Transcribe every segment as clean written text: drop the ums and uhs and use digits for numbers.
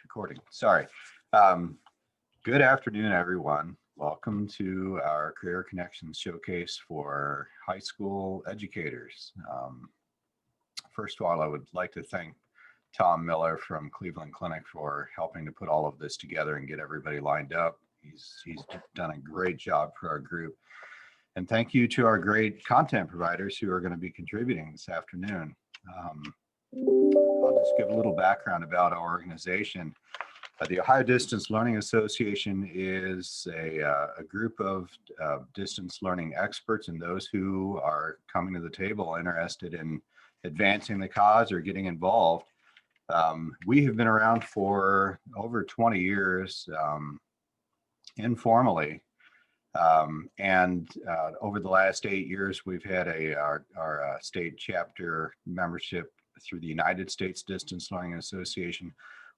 recording. Sorry. Good afternoon, everyone. Welcome to our Career Connections Showcase for high school educators. First of all, I would like to thank Tom Miller from Cleveland Clinic for helping to put all of this together and get everybody lined up. He's done a great job for our group. And thank you to our great content providers who are going to be contributing this afternoon. I'll just give a little background about our organization. The Ohio Distance Learning Association is a group of distance learning experts and those who are coming to the table interested in advancing the cause or getting involved. We have been around for over 20 years informally. And over the last 8 years, we've had our state chapter membership through the United States Distance Learning Association,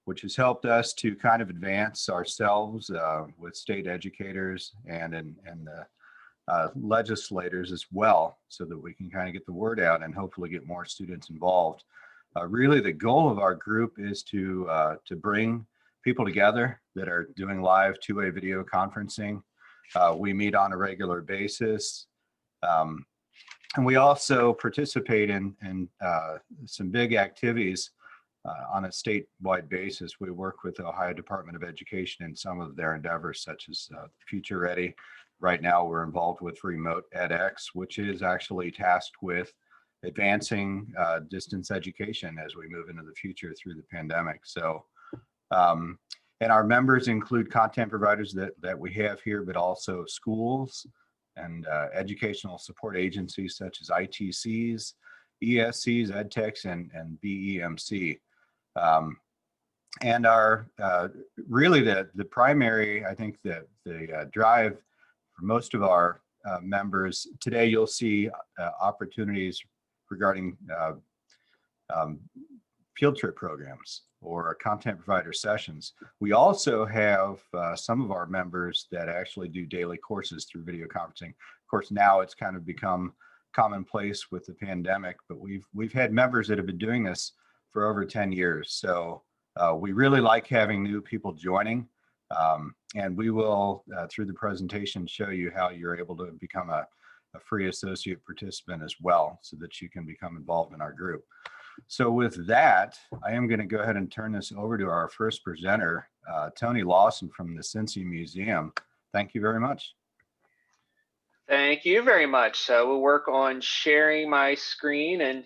which has helped us to kind of advance ourselves with state educators and the legislators as well, so that we can kind of get the word out and hopefully get more students involved. Really, the goal of our group is to bring people together that are doing live two-way video conferencing. We meet on a regular basis. And we also participate in some big activities on a statewide basis. We work with the Ohio Department of Education in some of their endeavors, such as Future Ready. Right now, we're involved with Remote edX, which is actually tasked with advancing distance education as we move into the future through the pandemic. So, and our members include content providers that we have here, but also schools and educational support agencies such as ITCs, ESCs, EdTechs, and BEMC. And our really the primary, I think the drive for most of our members today, you'll see opportunities regarding field trip programs or content provider sessions. We also have some of our members that actually do daily courses through video conferencing. Of course, now it's kind of become commonplace with the pandemic, but we've had members that have been doing this for over 10 years. So we really like having new people joining. And we will, through the presentation, show you how you're able to become a free associate participant as well, so that you can become involved in our group. So with that, I am going to go ahead and turn this over to our first presenter, Tony Lawson from the Cincy Museum. Thank you very much. Thank you very much. So we'll work on sharing my screen, and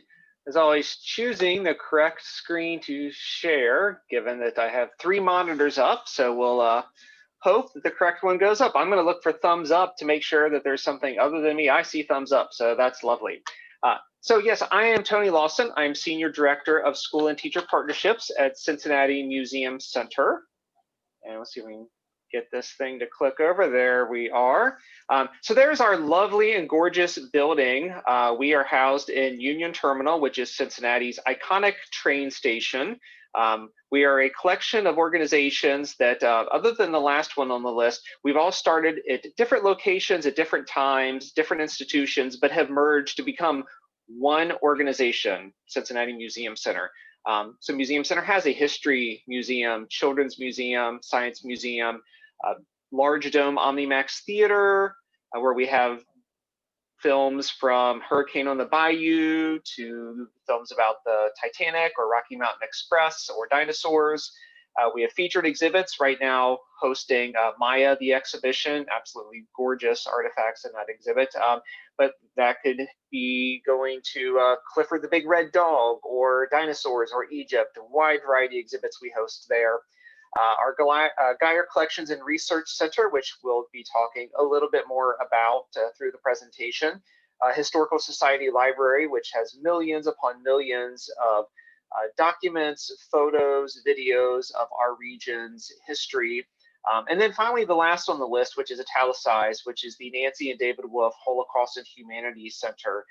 as always, choosing the correct screen to share, given that I have 3 monitors up. So we'll hope that the correct one goes up. I'm going to look for thumbs up to make sure that there's something other than me. I see thumbs up, so that's lovely. So yes, I am Tony Lawson. I'm Senior Director of School and Teacher Partnerships at Cincinnati Museum Center. And let's see if we can get this thing to click over. There we are. So there's our lovely and gorgeous building. We are housed in Union Terminal, which is Cincinnati's iconic train station. We are a collection of organizations that, other than the last one on the list, we've all started at different locations at different times, different institutions, but have merged to become one organization, Cincinnati Museum Center. So Museum Center has a history museum, children's museum, science museum, large dome OmniMax theater, where we have films from Hurricane on the Bayou to films about the Titanic or Rocky Mountain Express or dinosaurs. We have featured exhibits right now hosting Maya, the exhibition, absolutely gorgeous artifacts in that exhibit. But that could be going to Clifford the Big Red Dog or dinosaurs or Egypt, a wide variety of exhibits we host there. Our Geyer Collections and Research Center, which we'll be talking a little bit more about through the presentation. Historical Society Library, which has millions upon millions of documents, photos, videos of our region's history. And then finally, the last on the list, which is italicized, which is the Nancy and David Wolf Holocaust and Humanities Center.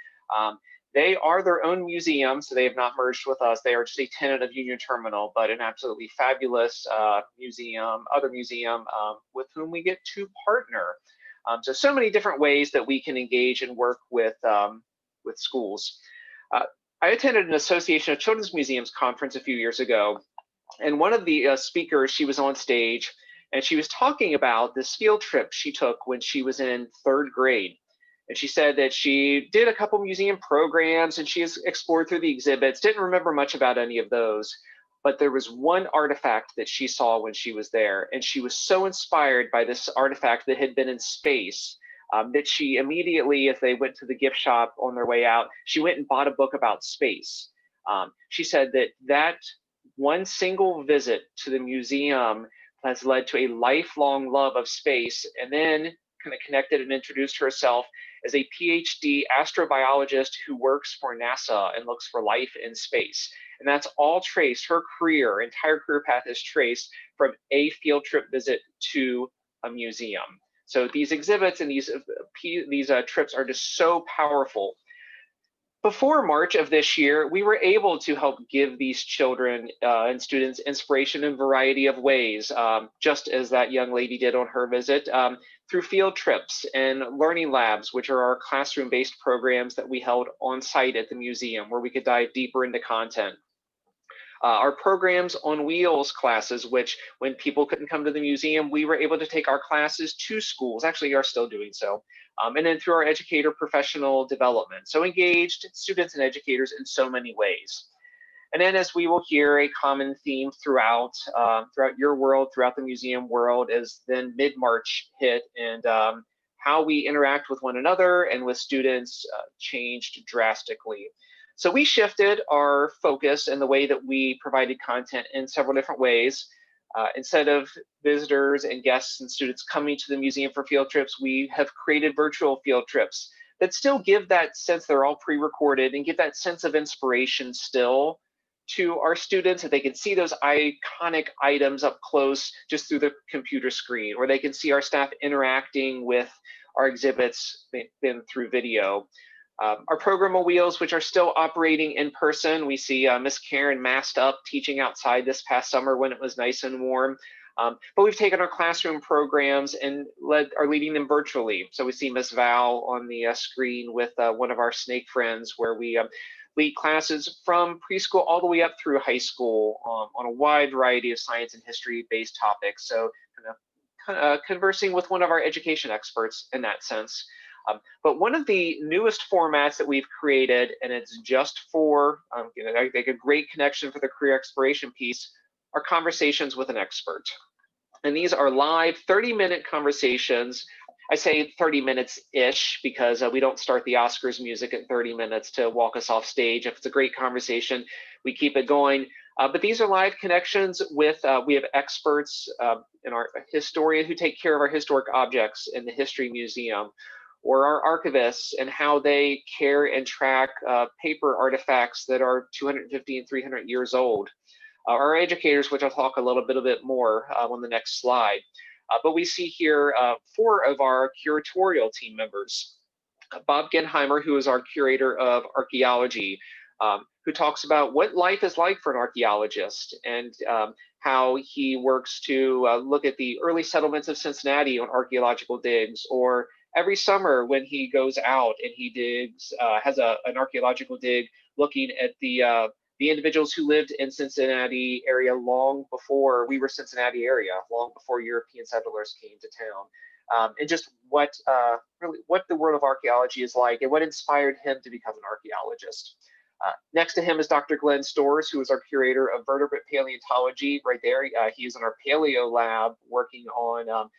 They are their own museum, so they have not merged with us. They are just a tenant of Union Terminal, but an absolutely fabulous museum, other museum with whom we get to partner. So many different ways that we can engage and work with schools. I attended an Association of Children's Museums conference a few years ago, And one of the speakers, she was on stage, and she was talking about this field trip she took when she was in 3rd grade. And she said that she did a couple museum programs and she has explored through the exhibits, didn't remember much about any of those. But there was one artifact that she saw when she was there. And she was so inspired by this artifact that had been in space that she immediately, as they went to the gift shop on their way out, she went and bought a book about space. She said that one single visit to the museum has led to a lifelong love of space, and then kind of connected and introduced herself as a PhD astrobiologist who works for NASA and looks for life in space. And that's all traced, her career, entire career path is traced from a field trip visit to a museum. So these exhibits and these trips are just so powerful. Before March of this year, we were able to help give these children and students inspiration in a variety of ways, just as that young lady did on her visit, through field trips and learning labs, which are our classroom-based programs that we held on site at the museum, where we could dive deeper into content. Our programs on wheels classes, which when people couldn't come to the museum, we were able to take our classes to schools, actually are still doing so. And then through our educator professional development. So engaged students and educators in so many ways. And then, as we will hear, a common theme throughout your world, throughout the museum world, is then mid-March hit, and how we interact with one another and with students changed drastically. So we shifted our focus and the way that we provided content in several different ways. Instead of visitors and guests and students coming to the museum for field trips, we have created virtual field trips that still give that sense, they're all pre-recorded, and give that sense of inspiration still to our students, that they can see those iconic items up close just through the computer screen, or they can see our staff interacting with our exhibits through video. Our program on wheels, which are still operating in person. We see Miss Karen masked up teaching outside this past summer when it was nice and warm. But we've taken our classroom programs and are leading them virtually. So we see Miss Val on the screen with one of our snake friends, where we lead classes from preschool all the way up through high school on a wide variety of science and history-based topics. So kind of conversing with one of our education experts in that sense. But one of the newest formats that we've created, and it's just for, make a great connection for the career exploration piece, are conversations with an expert. And these are live 30-minute conversations. I say 30 minutes-ish because we don't start the Oscars music at 30 minutes to walk us off stage. If it's a great conversation, we keep it going. But these are live connections with, we have experts in our historian who take care of our historic objects in the History Museum, or our archivists and how they care and track paper artifacts that are 250 and 300 years old. Our educators, which I'll talk a little bit more on the next slide. But we see here 4 of our curatorial team members. Bob Genheimer, who is our curator of archaeology, who talks about what life is like for an archaeologist and how he works to look at the early settlements of Cincinnati on archaeological digs, or every summer when he goes out and he digs, has an archaeological dig looking at the individuals who lived in Cincinnati area long before we were Cincinnati area, long before European settlers came to town, and just what the world of archaeology is like and what inspired him to become an archaeologist. Next to him is Dr. Glenn Storrs, who is our curator of vertebrate paleontology. Right there, he is in our paleo lab working on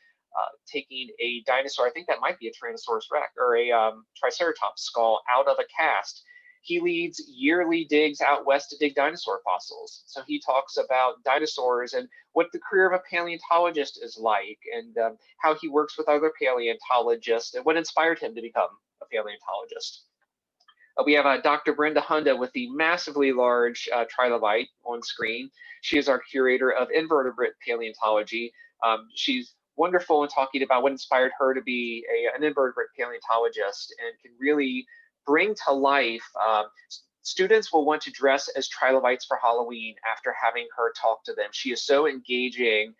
taking a dinosaur, I think that might be a Tyrannosaurus rex or a Triceratops skull, out of a cast. He leads yearly digs out west to dig dinosaur fossils. So he talks about dinosaurs and what the career of a paleontologist is like, and how he works with other paleontologists and what inspired him to become a paleontologist. We have Dr. Brenda Hunda with the massively large trilobite on screen. She is our curator of invertebrate paleontology. She's wonderful in talking about what inspired her to be an invertebrate paleontologist, and can really bring to life. Students will want to dress as trilobites for Halloween after having her talk to them. She is so engaging,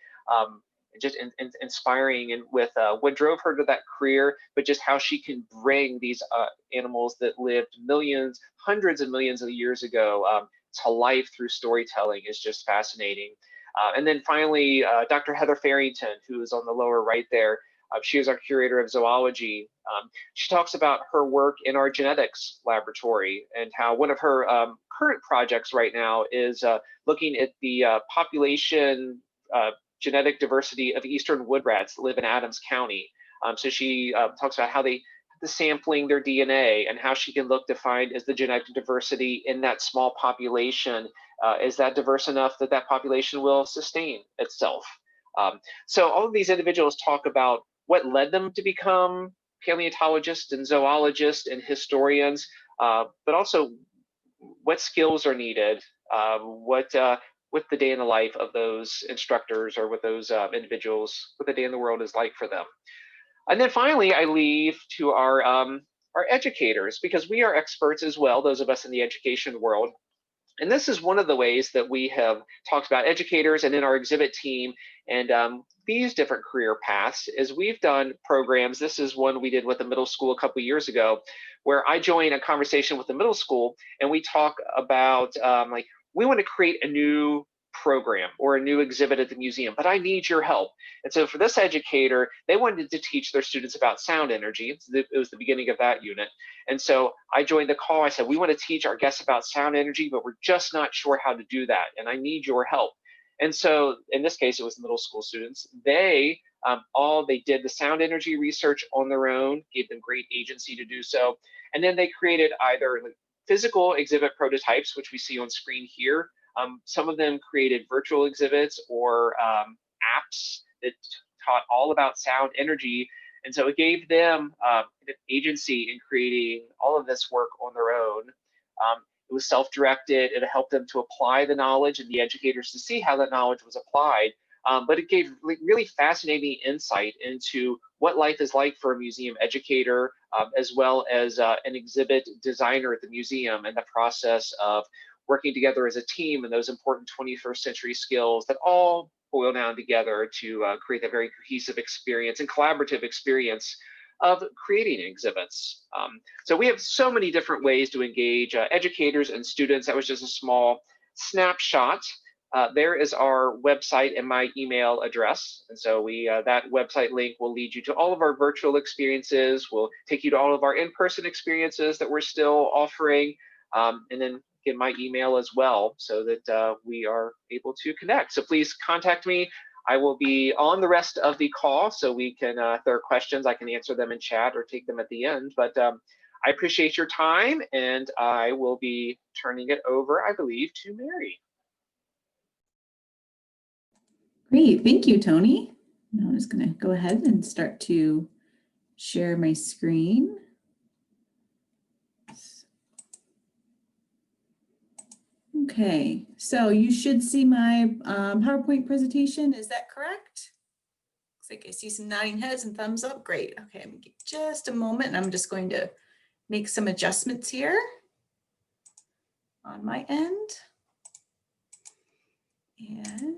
just inspiring, and with what drove her to that career, but just how she can bring these animals that lived millions, hundreds of millions of years ago to life through storytelling is just fascinating. And then finally, Dr. Heather Farrington, who is on the lower right there, she is our curator of zoology. She talks about her work in our genetics laboratory and how one of her current projects right now is looking at the population genetic diversity of eastern wood rats that live in Adams County. So she talks about how the sampling their DNA and how she can look to find is the genetic diversity in that small population, is that diverse enough that that population will sustain itself. So all of these individuals talk about what led them to become paleontologists and zoologists and historians, but also what skills are needed, what the day in the life of those instructors or what those individuals, what the day in the world is like for them. And then finally, I leave to our educators, because we are experts as well, those of us in the education world. And this is one of the ways that we have talked about educators and in our exhibit team and these different career paths is we've done programs. This is one we did with the middle school a couple of years ago, where I joined a conversation with the middle school and we talk about like, we want to create a new program or a new exhibit at the museum, but I need your help. And so for this educator, they wanted to teach their students about sound energy. It was the beginning of that unit. And so I joined the call. I said, we want to teach our guests about sound energy, but we're just not sure how to do that. And I need your help. And so in this case, it was middle school students. They did the sound energy research on their own, gave them great agency to do so. And then they created either physical exhibit prototypes, which we see on screen here. Some of them created virtual exhibits or apps that taught all about sound energy. And so it gave them agency in creating all of this work on their own. It was self-directed. It helped them to apply the knowledge and the educators to see how that knowledge was applied. But it gave really fascinating insight into what life is like for a museum educator, as well as an exhibit designer at the museum, and the process of working together as a team and those important 21st century skills that all boil down together to create a very cohesive experience and collaborative experience of creating exhibits. So we have so many different ways to engage educators and students. That was just a small snapshot. There is our website and my email address. And so that website link will lead you to all of our virtual experiences. We'll take you to all of our in-person experiences that we're still offering. And then get my email as well so that we are able to connect. So please contact me. I will be on the rest of the call so we can, if there are questions, I can answer them in chat or take them at the end. But I appreciate your time and I will be turning it over, I believe, to Mary. Great, thank you, Tony. Now I'm just gonna go ahead and start to share my screen. Okay, so you should see my PowerPoint presentation. Is that correct? Looks like I see some nodding heads and thumbs up. Great. Okay, I'm gonna give just a moment and I'm just going to make some adjustments here on my end. And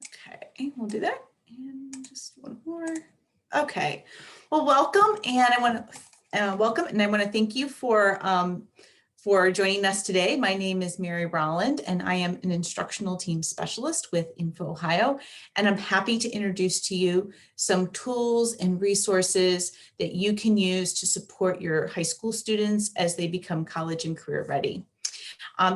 okay, we'll do that. And just one more. Okay, well, welcome. And I want to thank you for joining us today. My name is Mary Rowland, and I am an instructional team specialist with INFOhio, and I'm happy to introduce to you some tools and resources that you can use to support your high school students as they become college and career ready.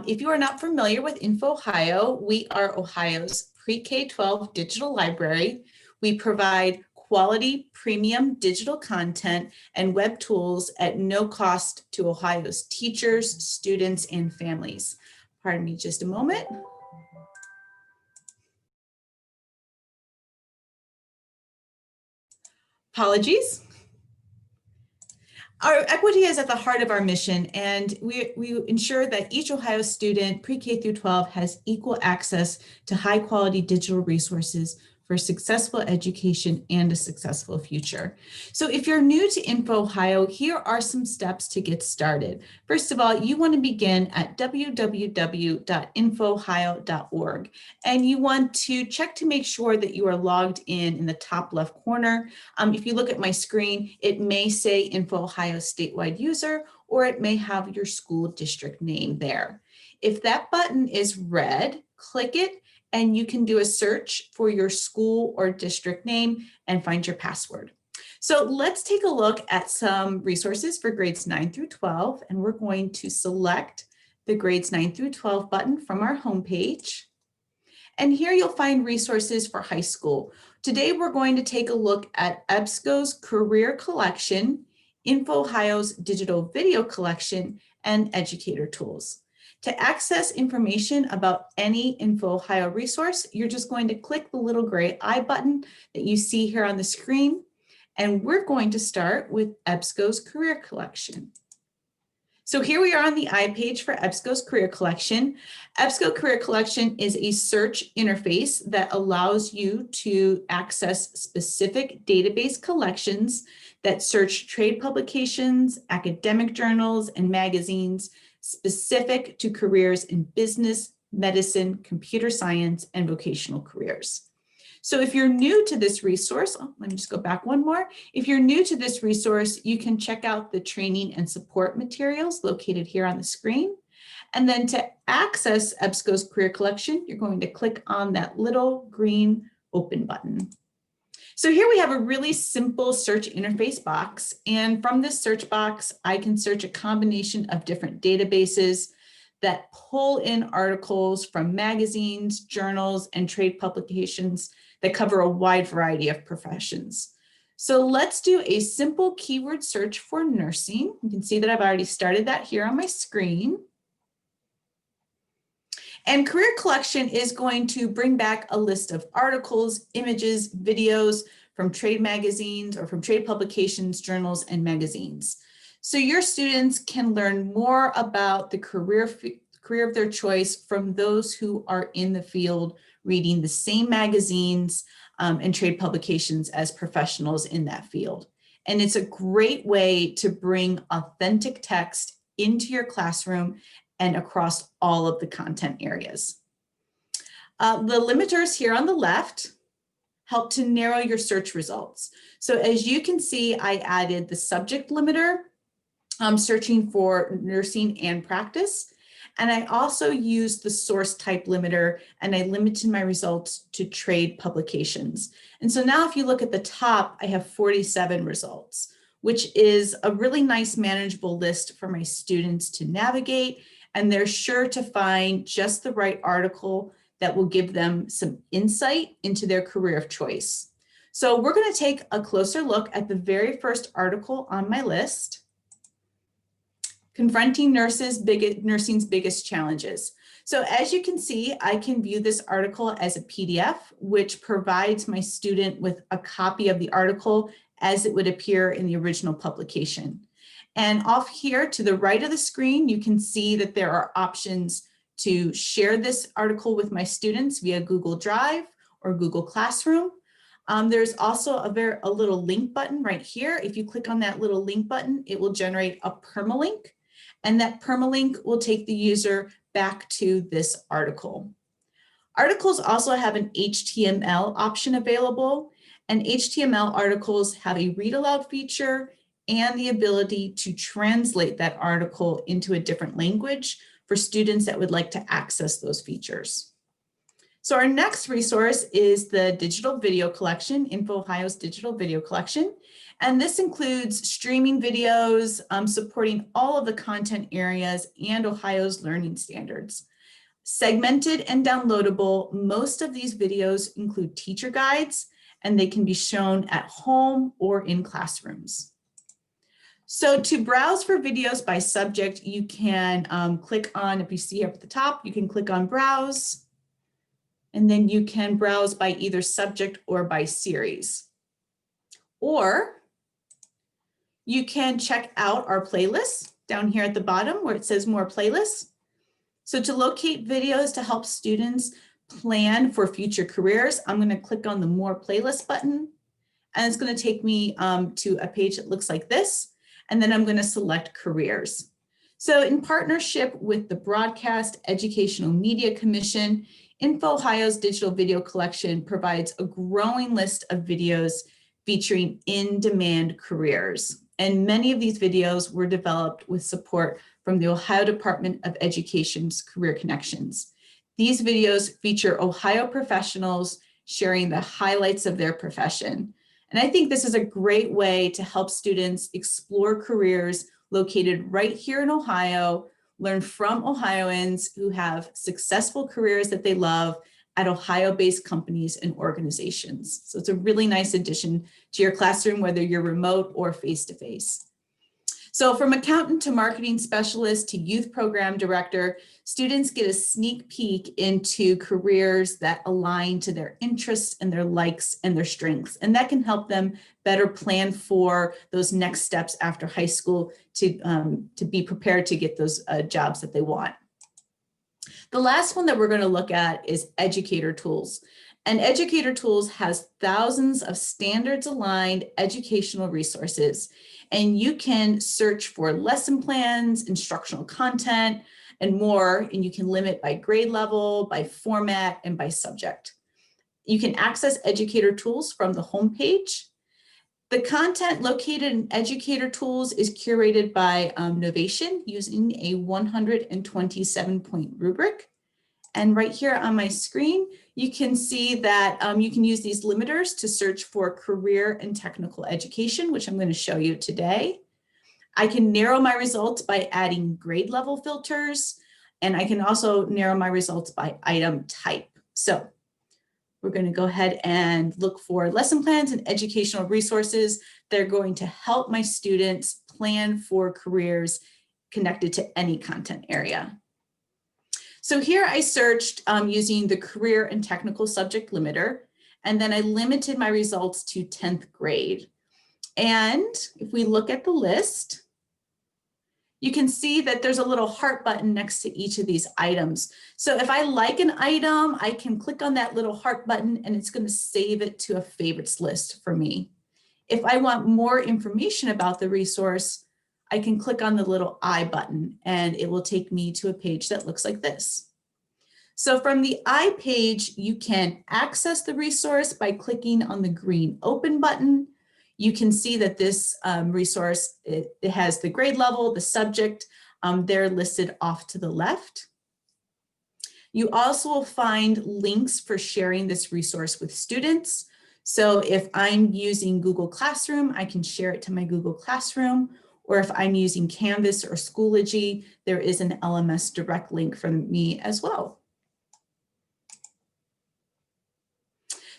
If you are not familiar with INFOhio, we are Ohio's pre-K-12 digital library. We provide quality premium digital content and web tools at no cost to Ohio's teachers, students, and families. Pardon me just a moment. Apologies. Our equity is at the heart of our mission, and we ensure that each Ohio student pre-K through 12 has equal access to high quality digital resources for successful education and a successful future. So if you're new to INFOhio, here are some steps to get started. First of all, you want to begin at www.infohio.org, and you want to check to make sure that you are logged in the top left corner. If you look at my screen, it may say INFOhio statewide user, or it may have your school district name there. If that button is red, click it, and you can do a search for your school or district name and find your password. So let's take a look at some resources for grades 9 through 12, and we're going to select the grades 9 through 12 button from our homepage. And here you'll find resources for high school. Today we're going to take a look at EBSCO's Career Collection, INFOhio's Digital Video Collection, and Educator Tools. To access information about any INFOhio resource, you're just going to click the little gray I button that you see here on the screen. And we're going to start with EBSCO's Career Collection. So here we are on the I page for EBSCO's Career Collection. EBSCO Career Collection is a search interface that allows you to access specific database collections that search trade publications, academic journals, and magazines specific to careers in business, medicine, computer science, and vocational careers. So if you're new to this resource, let me just go back one more. If you're new to this resource, you can check out the training and support materials located here on the screen. And then to access EBSCO's Career Collection, you're going to click on that little green open button. So here we have a really simple search interface box. And from this search box, I can search a combination of different databases that pull in articles from magazines, journals, and trade publications that cover a wide variety of professions. So let's do a simple keyword search for nursing. You can see that I've already started that here on my screen. And Career Collection is going to bring back a list of articles, images, videos from trade magazines or from trade publications, journals, and magazines. So your students can learn more about the career of their choice from those who are in the field reading the same magazines and trade publications as professionals in that field. And it's a great way to bring authentic text into your classroom and across all of the content areas. The limiters here on the left help to narrow your search results. So as you can see, I added the subject limiter. I'm searching for nursing and practice. And I also used the source type limiter, and I limited my results to trade publications. And so now if you look at the top, I have 47 results, which is a really nice manageable list for my students to navigate. And they're sure to find just the right article that will give them some insight into their career of choice. So we're going to take a closer look at the very first article on my list, Confronting Nursing's Biggest Challenges. So as you can see, I can view this article as a PDF, which provides my student with a copy of the article as it would appear in the original publication. And off here to the right of the screen, you can see that there are options to share this article with my students via Google Drive or Google Classroom. There's also a little link button right here. If you click on that little link button, it will generate a permalink, and that permalink will take the user back to this article. Articles also have an HTML option available, and HTML articles have a read aloud feature and the ability to translate that article into a different language for students that would like to access those features. So our next resource is the Digital Video Collection, INFOhio's Digital Video Collection. And this includes streaming videos, supporting all of the content areas and Ohio's learning standards. Segmented and downloadable, most of these videos include teacher guides, and they can be shown at home or in classrooms. So to browse for videos by subject, you can click on, if you see up at the top, you can click on Browse, and then you can browse by either subject or by series. Or you can check out our playlists down here at the bottom where it says More Playlists. So to locate videos to help students plan for future careers, I'm going to click on the More Playlist button, and it's going to take me to a page that looks like this, and then I'm going to select Careers. So in partnership with the Broadcast Educational Media Commission, INFOhio's digital video collection provides a growing list of videos featuring in-demand careers. And many of these videos were developed with support from the Ohio Department of Education's Career Connections. These videos feature Ohio professionals sharing the highlights of their profession. And I think this is a great way to help students explore careers located right here in Ohio, learn from Ohioans who have successful careers that they love at Ohio-based companies and organizations. So it's a really nice addition to your classroom, whether you're remote or face-to-face. So from accountant to marketing specialist to youth program director, students get a sneak peek into careers that align to their interests and their likes and their strengths. And that can help them better plan for those next steps after high school to be prepared to get those jobs that they want. The last one that we're going to look at is Educator Tools. And Educator Tools has thousands of standards-aligned educational resources. And you can search for lesson plans, instructional content, and more. And you can limit by grade level, by format, and by subject. You can access Educator Tools from the homepage. The content located in Educator Tools is curated by Novation using a 127-point rubric. And right here on my screen, you can see that you can use these limiters to search for career and technical education, which I'm going to show you today. I can narrow my results by adding grade level filters, and I can also narrow my results by item type. So we're going to go ahead and look for lesson plans and educational resources that are going to help my students plan for careers connected to any content area. So here I searched using the career and technical subject limiter, and then I limited my results to 10th grade. And if we look at the list, you can see that there's a little heart button next to each of these items. So if I like an item, I can click on that little heart button and it's going to save it to a favorites list for me. If I want more information about the resource, I can click on the little I button and it will take me to a page that looks like this. So from the I page, you can access the resource by clicking on the green open button. You can see that this resource, it has the grade level, the subject, they're listed off to the left. You also will find links for sharing this resource with students. So if I'm using Google Classroom, I can share it to my Google Classroom. Or if I'm using Canvas or Schoology, there is an LMS direct link from me as well.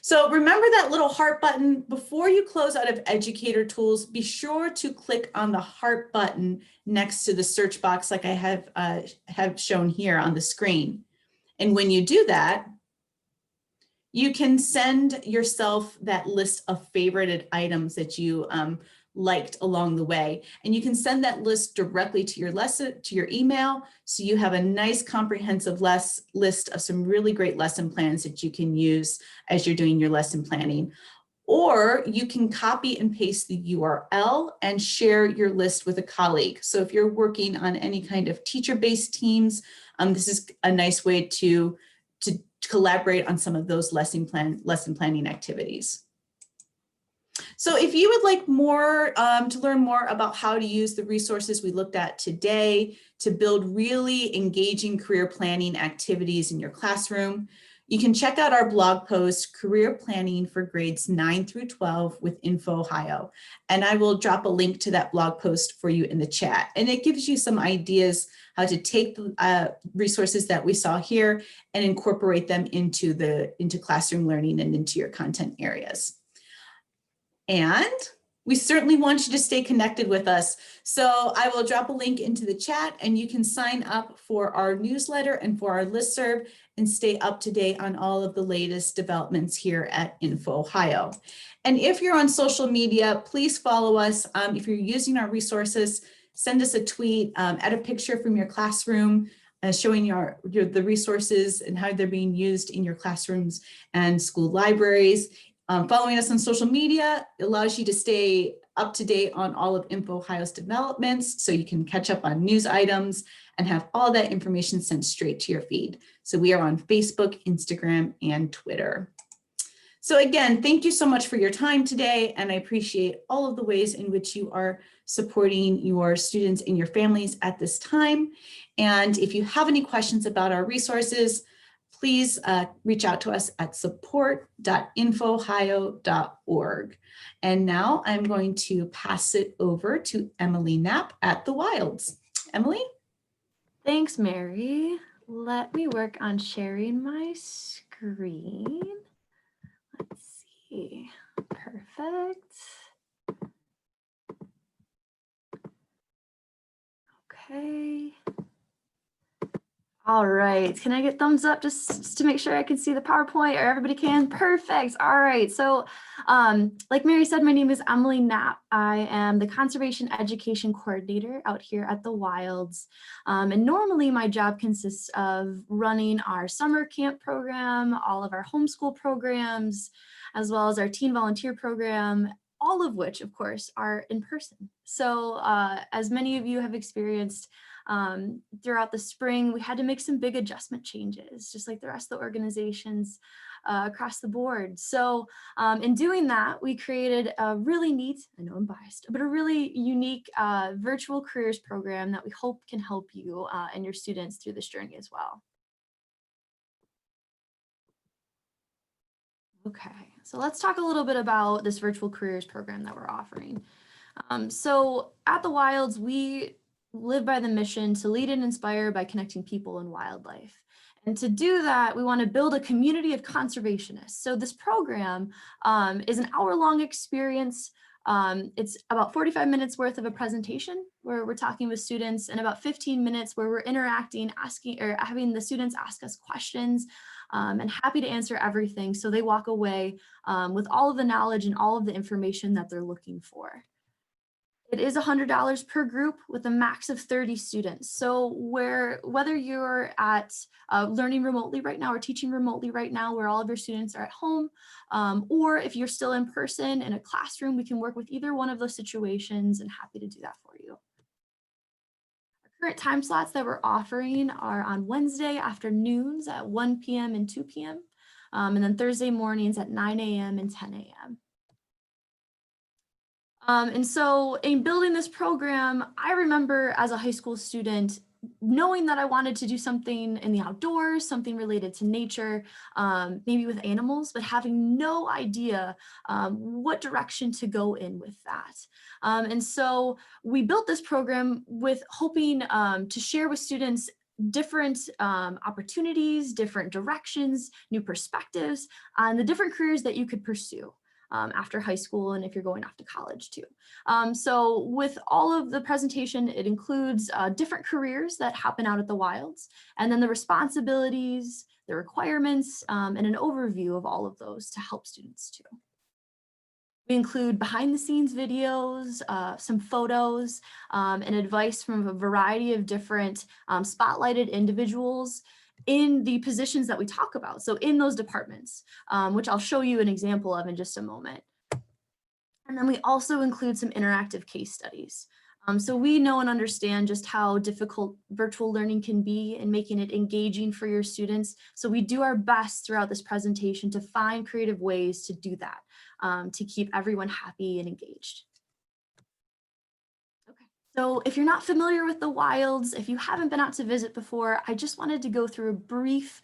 So remember that little heart button. Before you close out of Educator Tools, be sure to click on the heart button next to the search box like I have shown here on the screen. And when you do that, you can send yourself that list of favorited items that you liked along the way. And you can send that list directly to your lesson, to your email. So you have a nice comprehensive list of some really great lesson plans that you can use as you're doing your lesson planning. Or you can copy and paste the URL and share your list with a colleague. So if you're working on any kind of teacher-based teams, this is a nice way to collaborate on some of those lesson planning activities. So if you would like more to learn more about how to use the resources we looked at today to build really engaging career planning activities in your classroom, you can check out our blog post, Career Planning for Grades 9 through 12 with INFOhio. And I will drop a link to that blog post for you in the chat. And it gives you some ideas how to take the resources that we saw here and incorporate them into classroom learning and into your content areas. And we certainly want you to stay connected with us. So I will drop a link into the chat and you can sign up for our newsletter and for our listserv and stay up to date on all of the latest developments here at INFOhio. And if you're on social media, please follow us. If you're using our resources, send us a tweet, add a picture from your classroom, showing the resources and how they're being used in your classrooms and school libraries. Following us on social media allows you to stay up to date on all of INFOhio's developments, so you can catch up on news items and have all that information sent straight to your feed. So we are on Facebook, Instagram, and Twitter. So again, thank you so much for your time today, and I appreciate all of the ways in which you are supporting your students and your families at this time. And if you have any questions about our resources, please reach out to us at support.infohio.org. And now I'm going to pass it over to Emily Knapp at the Wilds. Emily? Thanks, Mary. Let me work on sharing my screen. Let's see. Perfect. Okay. All right, can I get thumbs up just to make sure I can see the PowerPoint, or everybody can? Perfect. All right, so like Mary said, my name is Emily Knapp. I am the Conservation Education Coordinator out here at the Wilds. And normally my job consists of running our summer camp program, all of our homeschool programs, as well as our teen volunteer program, all of which, of course, are in person. So as many of you have experienced, throughout the spring, we had to make some big adjustment changes, just like the rest of the organizations across the board. So in doing that, we created a really neat, I know I'm biased, but a really unique virtual careers program that we hope can help you and your students through this journey as well. Okay, so let's talk a little bit about this virtual careers program that we're offering. So at the Wilds, we live by the mission to lead and inspire by connecting people and wildlife. And to do that, we want to build a community of conservationists. So this program is an hour-long experience. It's about 45 minutes worth of a presentation where we're talking with students, and about 15 minutes where we're interacting, asking or having the students ask us questions, and happy to answer everything. So they walk away with all of the knowledge and all of the information that they're looking for. It is $100 per group with a max of 30 students. So whether you're at learning remotely right now or teaching remotely right now, where all of your students are at home, or if you're still in person in a classroom, we can work with either one of those situations, and happy to do that for you. Our current time slots that we're offering are on Wednesday afternoons at 1 p.m. and 2 p.m. And then Thursday mornings at 9 a.m. and 10 a.m. And so in building this program, I remember as a high school student, knowing that I wanted to do something in the outdoors, something related to nature, maybe with animals, but having no idea what direction to go in with that. And so we built this program with hoping to share with students different opportunities, different directions, new perspectives on the different careers that you could pursue after high school, and if you're going off to college too. So with all of the presentation, it includes different careers that happen out at the Wilds, and then the responsibilities, the requirements, and an overview of all of those to help students too. We include behind the scenes videos, some photos, and advice from a variety of different spotlighted individuals in the positions that we talk about. So in those departments, which I'll show you an example of in just a moment. And then we also include some interactive case studies. So we know and understand just how difficult virtual learning can be in making it engaging for your students. So we do our best throughout this presentation to find creative ways to do that, to keep everyone happy and engaged. So if you're not familiar with the Wilds, if you haven't been out to visit before, I just wanted to go through a brief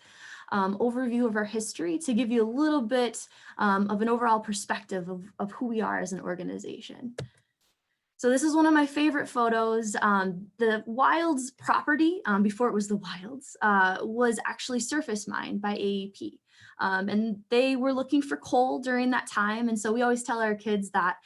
overview of our history to give you a little bit of an overall perspective of who we are as an organization. So this is one of my favorite photos. The Wilds property, before it was the Wilds, was actually surface mined by AEP. And they were looking for coal during that time. And so we always tell our kids that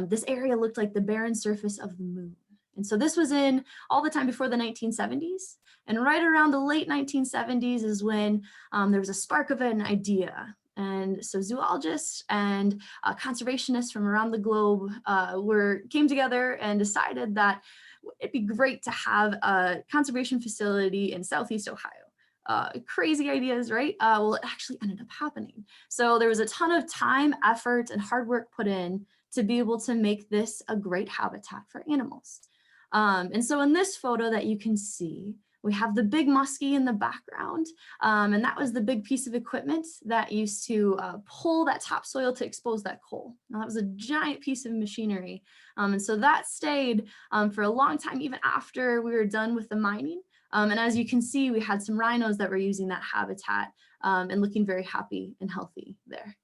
this area looked like the barren surface of the moon. And so this was in all the time before the 1970s. And right around the late 1970s is when there was a spark of an idea. And so zoologists and conservationists from around the globe came together and decided that it'd be great to have a conservation facility in Southeast Ohio. Crazy ideas, right? Well, it actually ended up happening. So there was a ton of time, effort, and hard work put in to be able to make this a great habitat for animals. And so in this photo that you can see, we have the big muskie in the background, and that was the big piece of equipment that used to pull that topsoil to expose that coal. Now, that was a giant piece of machinery, and so that stayed for a long time, even after we were done with the mining. And as you can see, we had some rhinos that were using that habitat and looking very happy and healthy there.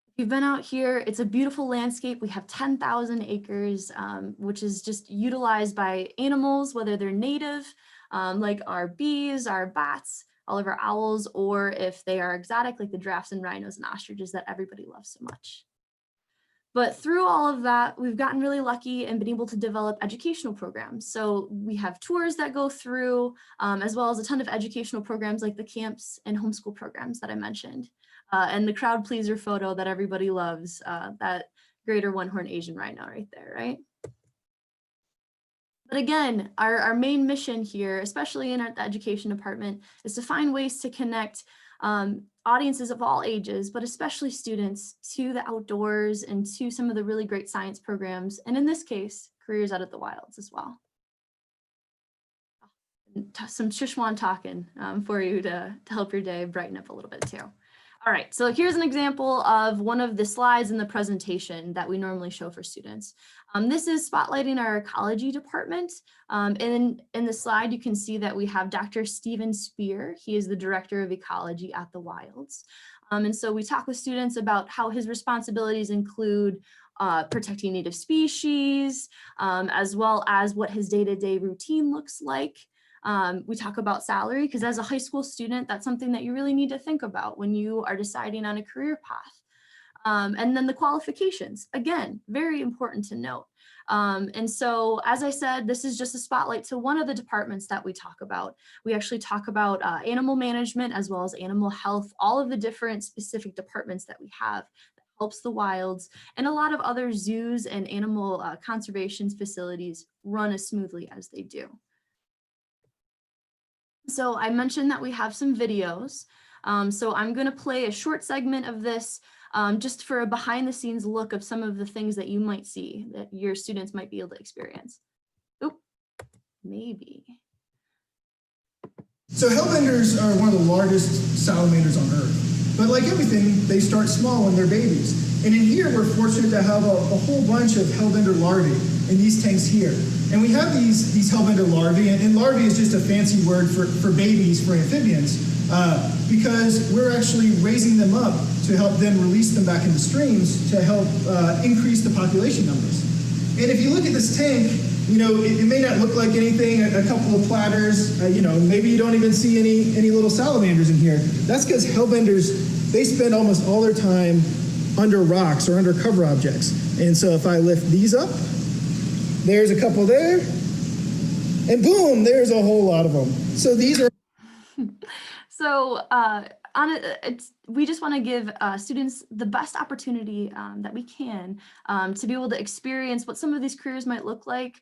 If you've been out here, it's a beautiful landscape. We have 10,000 acres, which is just utilized by animals, whether they're native, like our bees, our bats, all of our owls, or if they are exotic, like the giraffes and rhinos and ostriches that everybody loves so much. But through all of that, we've gotten really lucky and been able to develop educational programs. So we have tours that go through, as well as a ton of educational programs like the camps and homeschool programs that I mentioned. And the crowd pleaser photo that everybody loves, that greater one-horned Asian rhino right there, right? But again, our main mission here, especially in the education department, is to find ways to connect audiences of all ages, but especially students, to the outdoors and to some of the really great science programs, and in this case, careers out at the wilds as well. Some Sichuan talking for you to help your day brighten up a little bit too. All right, so here's an example of one of the slides in the presentation that we normally show for students. This is spotlighting our ecology department. In the slide, you can see that we have Dr. Steven Spear. He is the director of ecology at the Wilds. And so we talk with students about how his responsibilities include protecting native species, as well as what his day-to-day routine looks like. We talk about salary, because as a high school student, that's something that you really need to think about when you are deciding on a career path. And then the qualifications, again, very important to note. And so, as I said, this is just a spotlight to one of the departments that we talk about. We actually talk about animal management as well as animal health, all of the different specific departments that we have that helps the wilds, and a lot of other zoos and animal conservation facilities run as smoothly as they do. So I mentioned that we have some videos. So I'm going to play a short segment of this just for a behind the scenes look of some of the things that you might see that your students might be able to experience. Oop, maybe. So hellbenders are one of the largest salamanders on Earth. But like everything, they start small when they're babies. And in here, we're fortunate to have a whole bunch of hellbender larvae in these tanks here. And we have these hellbender larvae, and larvae is just a fancy word for babies, for amphibians, because we're actually raising them up to help then release them back into streams to help increase the population numbers. And if you look at this tank, you know, it may not look like anything, a couple of platters, you know, maybe you don't even see any little salamanders in here. That's because hellbenders, they spend almost all their time under rocks or under cover objects. And so if I lift these up, there's a couple there, and boom, there's a whole lot of them. So these are. So we just want to give students the best opportunity that we can to be able to experience what some of these careers might look like,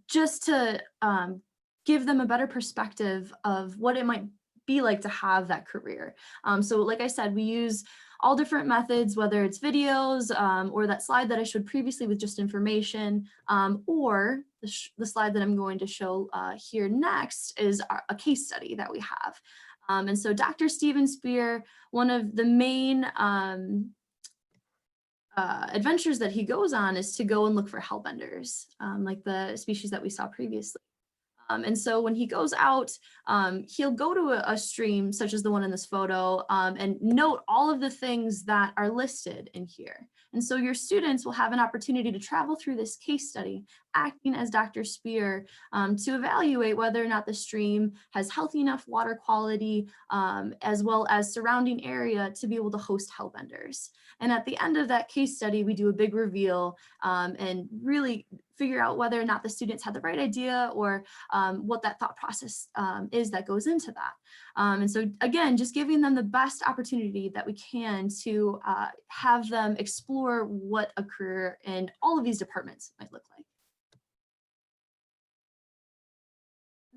just to give them a better perspective of what it might be like to have that career. So like I said, we use all different methods, whether it's videos or that slide that I showed previously with just information, or the slide that I'm going to show here next is a case study that we have. And so Dr. Steven Spear, one of the main adventures that he goes on is to go and look for hellbenders, like the species that we saw previously. And so when he goes out, he'll go to a stream such as the one in this photo and note all of the things that are listed in here. And so your students will have an opportunity to travel through this case study, acting as Dr. Spear, to evaluate whether or not the stream has healthy enough water quality, as well as surrounding area to be able to host hellbenders. And at the end of that case study, we do a big reveal and really figure out whether or not the students had the right idea or what that thought process is that goes into that. And so again, just giving them the best opportunity that we can to have them explore what a career in all of these departments might look like.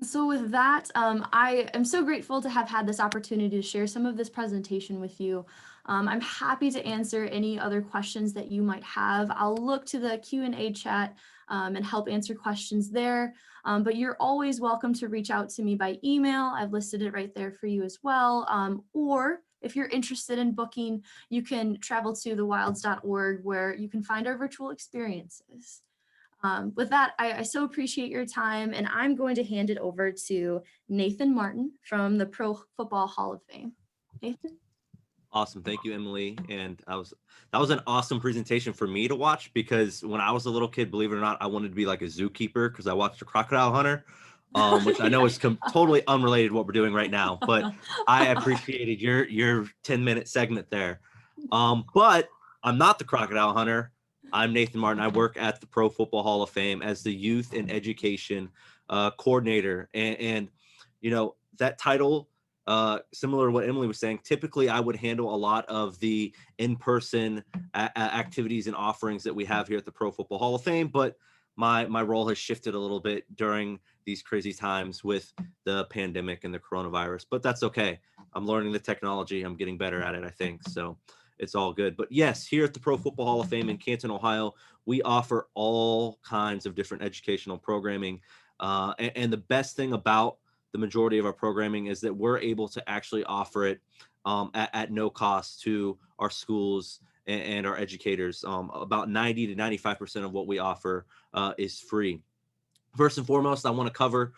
So with that, I am so grateful to have had this opportunity to share some of this presentation with you. I'm happy to answer any other questions that you might have. I'll look to the Q&A chat and help answer questions there. But you're always welcome to reach out to me by email. I've listed it right there for you as well. Or if you're interested in booking, you can travel to thewilds.org where you can find our virtual experiences. With that, I so appreciate your time, and I'm going to hand it over to Nathan.Martin from the Pro Football Hall of Fame. Nathan? Awesome. Thank you, Emily. And that was an awesome presentation for me to watch, because when I was a little kid, believe it or not, I wanted to be like a zookeeper because I watched The Crocodile Hunter, which I know is totally unrelated to what we're doing right now. But I appreciated your 10-minute segment there. But I'm not the Crocodile Hunter. I'm Nathan.Martin. I work at the Pro Football Hall of Fame as the Youth and Education Coordinator. And you know, that title, similar to what Emily was saying, typically I would handle a lot of the in-person activities and offerings that we have here at the Pro Football Hall of Fame, but my role has shifted a little bit during these crazy times with the pandemic and the coronavirus, but that's okay. I'm learning the technology. I'm getting better at it, I think. So it's all good. But yes, here at the Pro Football Hall of Fame in Canton, Ohio, we offer all kinds of different educational programming. And the best thing about the majority of our programming is that we're able to actually offer it at no cost to our schools and our educators. About 90 to 95% of what we offer is free. First and foremost, I want to cover,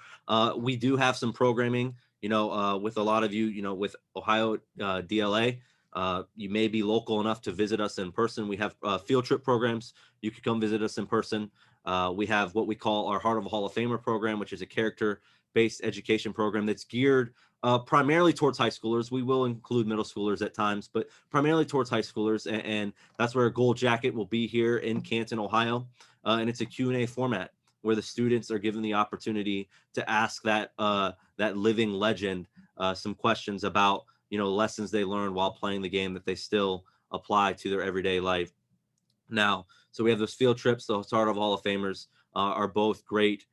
we do have some programming, with a lot of you, with OhioDLA. You may be local enough to visit us in person. We have field trip programs. You could come visit us in person. We have what we call our Heart of a Hall of Famer program, which is a character-based education program that's geared primarily towards high schoolers. We will include middle schoolers at times, but primarily towards high schoolers. And that's where Gold Jacket will be here in Canton, Ohio. And it's a Q&A format where the students are given the opportunity to ask that living legend some questions about lessons they learned while playing the game that they still apply to their everyday life. Now, so we have those field trips. The Heart of Hall of Famers are both great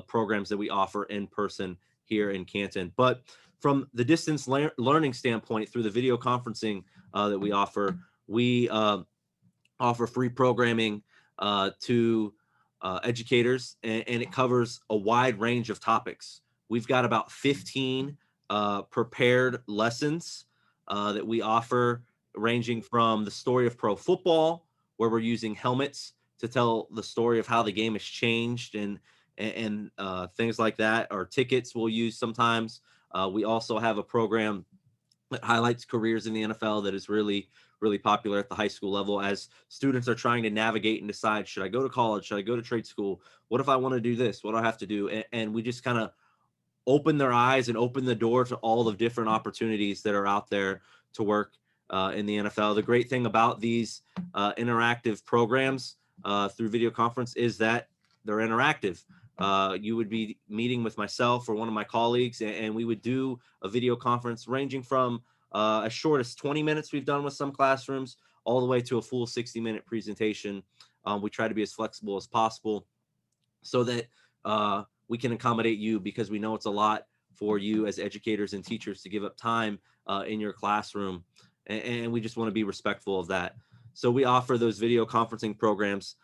programs that we offer in person here in Canton. But from the distance learning standpoint, through the video conferencing that we offer free programming to educators, and it covers a wide range of topics. We've got about 15 prepared lessons that we offer, ranging from the story of pro football, where we're using helmets to tell the story of how the game has changed and things like that, or tickets we'll use sometimes. We also have a program that highlights careers in the NFL that is really, really popular at the high school level as students are trying to navigate and decide, should I go to college? Should I go to trade school? What if I want to do this? What do I have to do? And we just kind of open their eyes and open the door to all the different opportunities that are out there to work in the NFL. The great thing about these interactive programs through video conference is that they're interactive. You would be meeting with myself or one of my colleagues, and we would do a video conference ranging from as short as 20 minutes we've done with some classrooms, all the way to a full 60-minute presentation. We try to be as flexible as possible so that we can accommodate you, because we know it's a lot for you as educators and teachers to give up time in your classroom. And we just want to be respectful of that. So we offer those video conferencing programs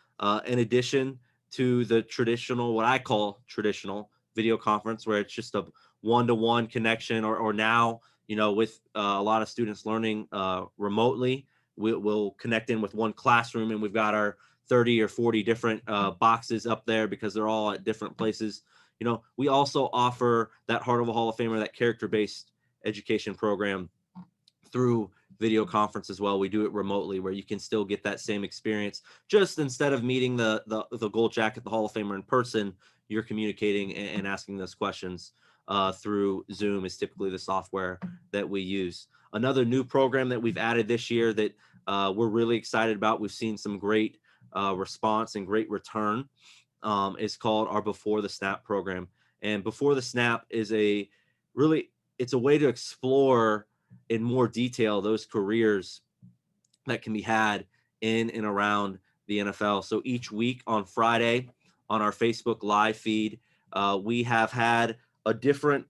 in addition to the traditional, what I call traditional video conference, where it's just a one-to-one connection, or now, with a lot of students learning remotely, we'll connect in with one classroom, and we've got our 30 or 40 different boxes up there because they're all at different places. We also offer that Heart of a Hall of Famer, that character-based education program through video conference as well. We do it remotely, where you can still get that same experience. Just instead of meeting the Gold Jacket, the Hall of Famer in person, you're communicating and asking those questions through Zoom is typically the software that we use. Another new program that we've added this year that we're really excited about, we've seen some great response and great return, is called our Before the Snap program. And Before the Snap is it's a way to explore in more detail those careers that can be had in and around the NFL. So each week on Friday on our Facebook live feed, we have had a different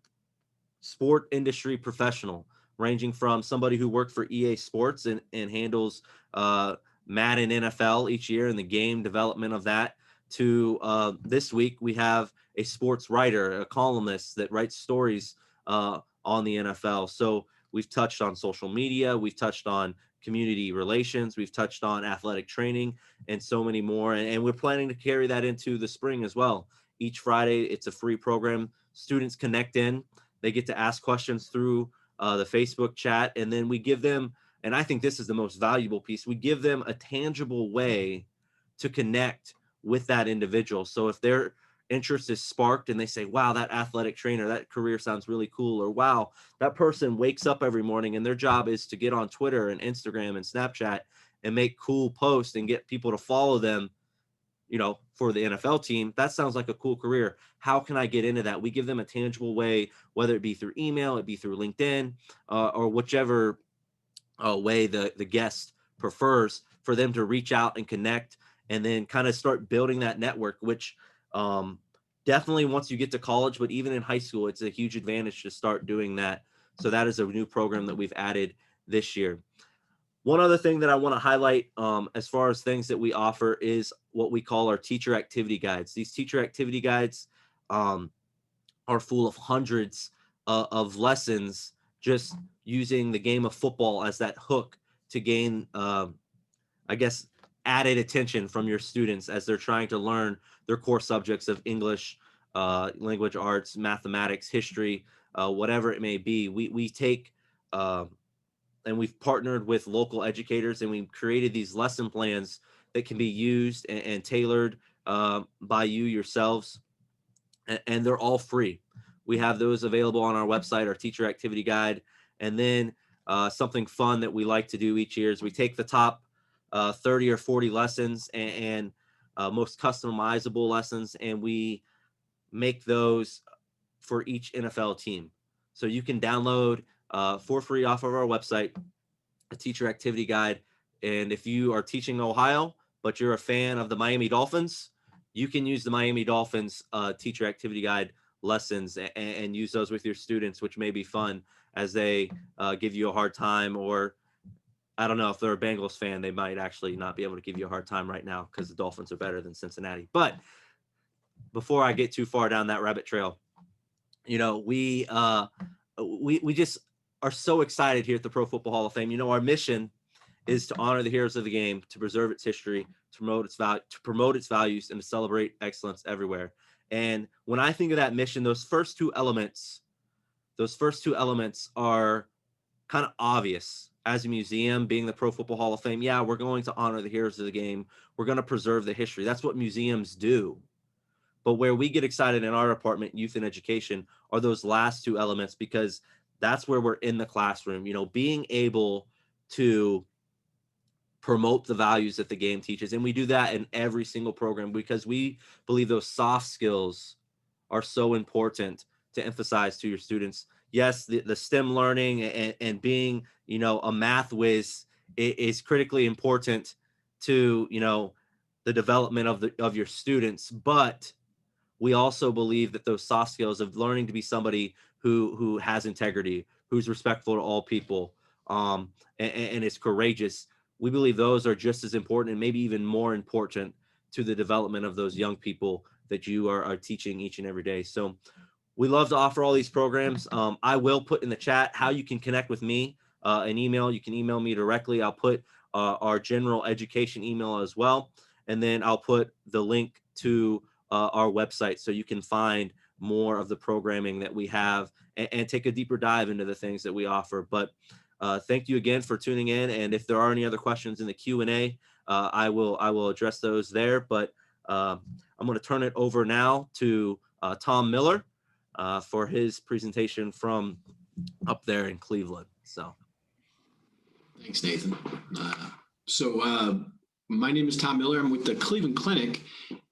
sport industry professional, ranging from somebody who worked for EA Sports and handles Madden NFL each year and the game development of that, to this week we have a sports writer, a columnist that writes stories on the NFL. So we've touched on social media, we've touched on community relations, we've touched on athletic training, and so many more. And we're planning to carry that into the spring as well. Each Friday, it's a free program. Students connect in, they get to ask questions through the Facebook chat, and then we give them, and I think this is the most valuable piece, we give them a tangible way to connect with that individual. So if their interest is sparked and they say, wow, that athletic trainer, that career sounds really cool, or wow, that person wakes up every morning and their job is to get on Twitter and Instagram and Snapchat and make cool posts and get people to follow them, you know, for the NFL team, that sounds like a cool career. How can I get into that? We give them a tangible way, whether it be through email, it be through LinkedIn, or whichever way the guest prefers, for them to reach out and connect, and then kind of start building that network, which definitely once you get to college, but even in high school, it's a huge advantage to start doing that. So that is a new program that we've added this year. One other thing that I want to highlight as far as things that we offer is what we call our teacher activity guides. These teacher activity guides are full of hundreds of lessons, just using the game of football as that hook to gain, I guess, added attention from your students as they're trying to learn their core subjects of English, language arts, mathematics, history, whatever it may be. We take and we've partnered with local educators, and we've created these lesson plans that can be used and tailored by you yourselves, and they're all free. We have those available on our website, our teacher activity guide. And then something fun that we like to do each year is we take the top 30 or 40 lessons and most customizable lessons, and we make those for each NFL team. So you can download for free off of our website a teacher activity guide. And if you are teaching Ohio, but you're a fan of the Miami Dolphins, you can use the Miami Dolphins teacher activity guide lessons and use those with your students, which may be fun as they give you a hard time. Or I don't know, if they're a Bengals fan, they might actually not be able to give you a hard time right now because the Dolphins are better than Cincinnati. But before I get too far down that rabbit trail, you know, we just are so excited here at the Pro Football Hall of Fame. You know, our mission is to honor the heroes of the game, to preserve its history, to promote its values, and to celebrate excellence everywhere. And when I think of that mission, those first two elements are kind of obvious. As a museum, being the Pro Football Hall of Fame, yeah, we're going to honor the heroes of the game. We're going to preserve the history. That's what museums do. But where we get excited in our department, youth and education, are those last two elements, because that's where we're in the classroom, you know, being able to promote the values that the game teaches. And we do that in every single program because we believe those soft skills are so important to emphasize to your students. Yes, the STEM learning and being, you know, a math whiz is critically important to, you know, the development of your students. But we also believe that those soft skills of learning to be somebody who has integrity, who's respectful to all people, and is courageous, we believe those are just as important and maybe even more important to the development of those young people that you are teaching each and every day. So we love to offer all these programs. I will put in the chat how you can connect with me, an email. You can email me directly. I'll put our general education email as well. And then I'll put the link to our website so you can find more of the programming that we have and take a deeper dive into the things that we offer. But thank you again for tuning in. And if there are any other questions in the Q&A, I will address those there. But I'm going to turn it over now to Tom Miller for his presentation from up there in Cleveland. So, thanks, Nathan. My name is Tom Miller. I'm with the Cleveland Clinic,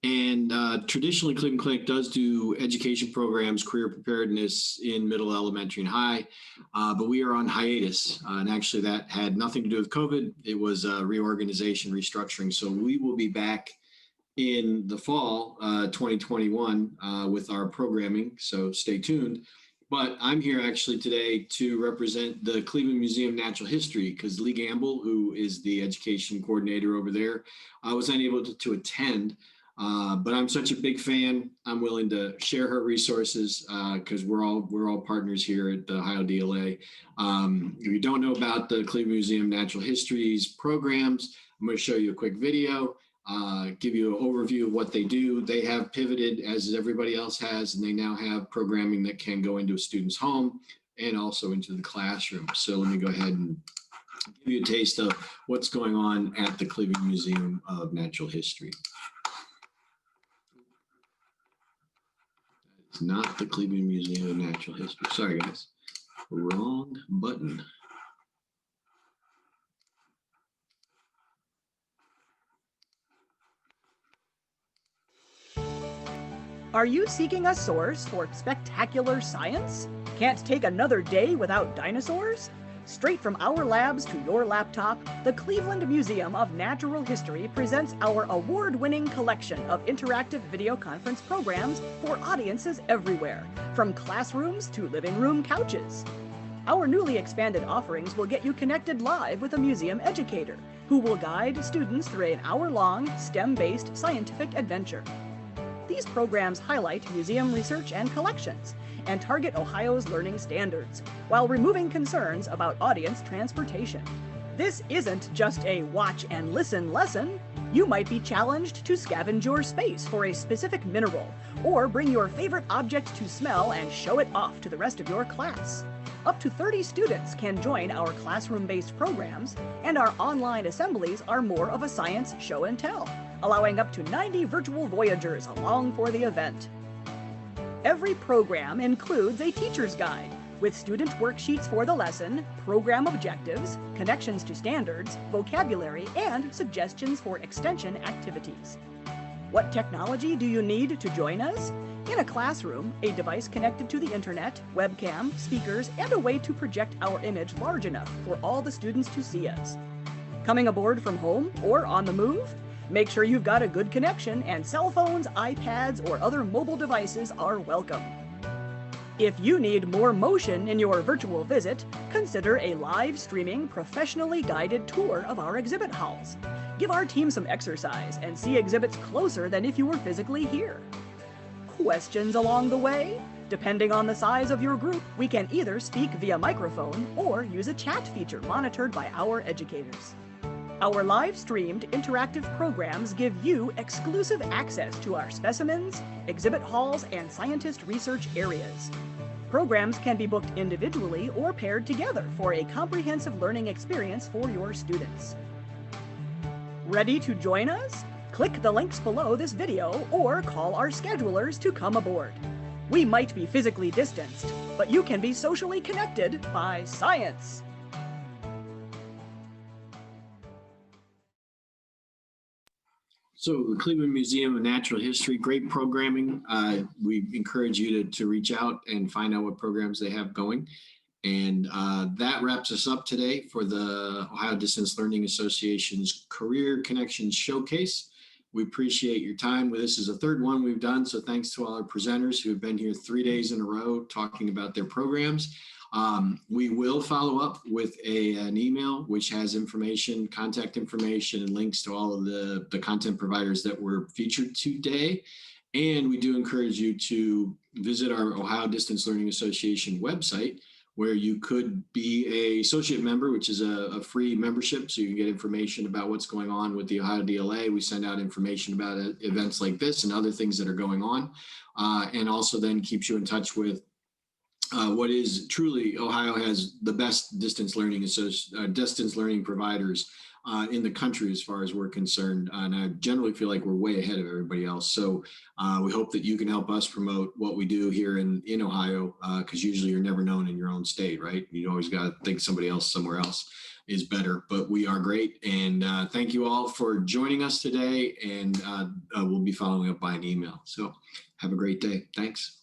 and traditionally Cleveland Clinic does do education programs, career preparedness in middle, elementary, and high, but we are on hiatus, and actually that had nothing to do with COVID. It was reorganization, restructuring. So we will be back in the fall 2021 with our programming, so stay tuned. But I'm here actually today to represent the Cleveland Museum of Natural History because Lee Gamble, who is the education coordinator over there, was unable to attend. But I'm such a big fan. I'm willing to share her resources because we're all partners here at the OhioDLA. If you don't know about the Cleveland Museum of Natural History's programs, I'm going to show you a quick video. Give you an overview of what they do. They have pivoted as everybody else has, and they now have programming that can go into a student's home and also into the classroom. So let me go ahead and give you a taste of what's going on at the Cleveland Museum of Natural History. It's not the Cleveland Museum of Natural History. Sorry, guys. Wrong button. Are you seeking a source for spectacular science? Can't take another day without dinosaurs? Straight from our labs to your laptop, the Cleveland Museum of Natural History presents our award-winning collection of interactive video conference programs for audiences everywhere, from classrooms to living room couches. Our newly expanded offerings will get you connected live with a museum educator who will guide students through an hour-long STEM-based scientific adventure. These programs highlight museum research and collections and target Ohio's learning standards while removing concerns about audience transportation. This isn't just a watch and listen lesson. You might be challenged to scavenge your space for a specific mineral or bring your favorite object to smell and show it off to the rest of your class. Up to 30 students can join our classroom-based programs, and our online assemblies are more of a science show and tell, allowing up to 90 virtual voyagers along for the event. Every program includes a teacher's guide with student worksheets for the lesson, program objectives, connections to standards, vocabulary, and suggestions for extension activities. What technology do you need to join us? In a classroom, a device connected to the internet, webcam, speakers, and a way to project our image large enough for all the students to see us. Coming aboard from home or on the move? Make sure you've got a good connection and cell phones, iPads, or other mobile devices are welcome. If you need more motion in your virtual visit, consider a live streaming, professionally guided tour of our exhibit halls. Give our team some exercise and see exhibits closer than if you were physically here. Questions along the way? Depending on the size of your group, we can either speak via microphone or use a chat feature monitored by our educators. Our live-streamed interactive programs give you exclusive access to our specimens, exhibit halls, and scientist research areas. Programs can be booked individually or paired together for a comprehensive learning experience for your students. Ready to join us? Click the links below this video or call our schedulers to come aboard. We might be physically distanced, but you can be socially connected by science. So the Cleveland Museum of Natural History, great programming. We encourage you to reach out and find out what programs they have going. And that wraps us up today for the Ohio Distance Learning Association's Career Connections Showcase. We appreciate your time. This is the third one we've done, so thanks to all our presenters who have been here 3 days in a row talking about their programs. We will follow up with an email which has information, contact information, and links to all of the content providers that were featured today. And we do encourage you to visit our Ohio Distance Learning Association website, where you could be an associate member, which is a free membership, so you can get information about what's going on with the OhioDLA. We send out information about events like this and other things that are going on, and also then keeps you in touch with what is truly, Ohio has the best distance learning providers in the country as far as we're concerned. And I generally feel like we're way ahead of everybody else. So we hope that you can help us promote what we do here in Ohio, because usually you're never known in your own state, right? You always got to think somebody else somewhere else is better, but we are great. And thank you all for joining us today. And we'll be following up by an email. So have a great day. Thanks.